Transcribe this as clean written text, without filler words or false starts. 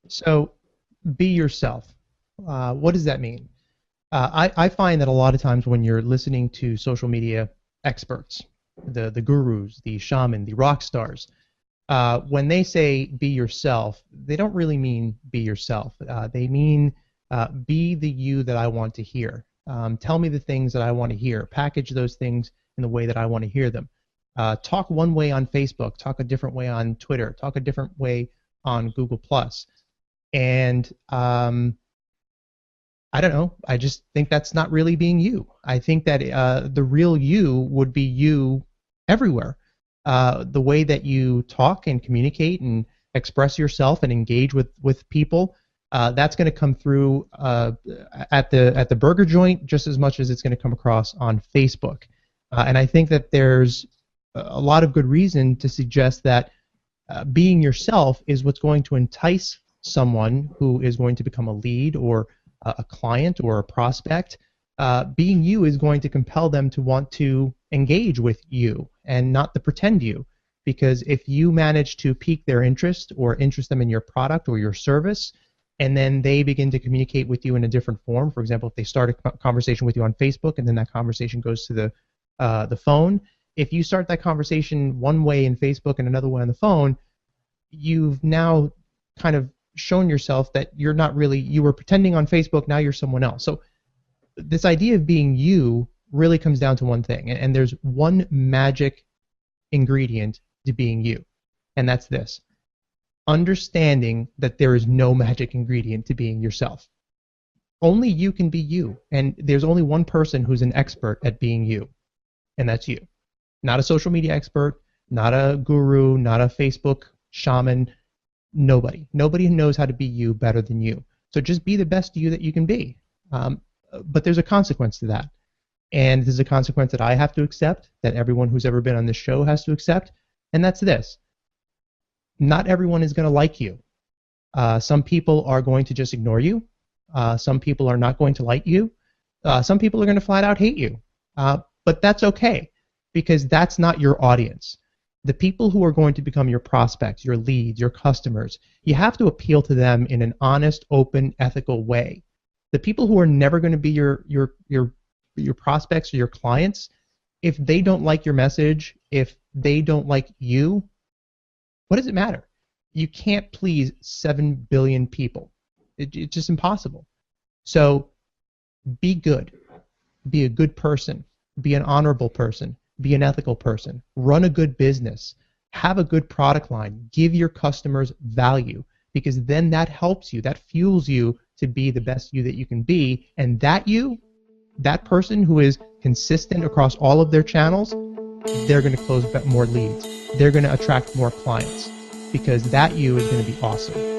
So, be yourself. What does that mean? I find that a lot of times when you're listening to social media experts, the gurus, the shaman, the rock stars, when they say be yourself, they don't really mean be yourself. They mean be the you that I want to hear. Tell me the things that I want to hear. Package those things in the way that I want to hear them. Talk one way on Facebook, talk a different way on Twitter, talk a different way on Google Plus. And I don't know. I just think that's not really being you. I think that the real you would be you everywhere. The way that you talk and communicate and express yourself and engage with people, that's going to come through at the burger joint just as much as it's going to come across on Facebook. And I think that there's a lot of good reason to suggest that being yourself is what's going to entice someone who is going to become a lead or a client or a prospect. Being you is going to compel them to want to engage with you and not the pretend you. Because if you manage to pique their interest or interest them in your product or your service, and then they begin to communicate with you in a different form, for example, if they start a conversation with you on Facebook and then that conversation goes to the phone, if you start that conversation one way in Facebook and another way on the phone, you've now kind of shown yourself that you're not really, you were pretending on Facebook, now you're someone else. So this idea of being you really comes down to one thing, and there's one magic ingredient to being you, and that's this: understanding that there is no magic ingredient to being yourself. Only you can be you, and there's only one person who's an expert at being you, and that's you. Not a social media expert, not a guru, not a Facebook shaman. Nobody knows how to be you better than you. So just be the best you that you can be. But there's a consequence to that. And there's a consequence that I have to accept, that everyone who's ever been on this show has to accept, and that's this. Not everyone is going to like you. Some people are going to just ignore you. Some people are not going to like you. Some people are going to flat out hate you. But that's okay, because that's not your audience. The people who are going to become your prospects, your leads, your customers, you have to appeal to them in an honest, open, ethical way. The people who are never going to be your prospects or your clients, if they don't like your message, if they don't like you, what does it matter? You can't please 7 billion people. It's just impossible. So be good. Be a good person. Be an honorable person. Be an ethical person. Run a good business. Have a good product line. Give your customers value, because then that helps you. That fuels you to be the best you that you can be. And that you, that person who is consistent across all of their channels, they're going to close more leads. They're going to attract more clients, because that you is going to be awesome.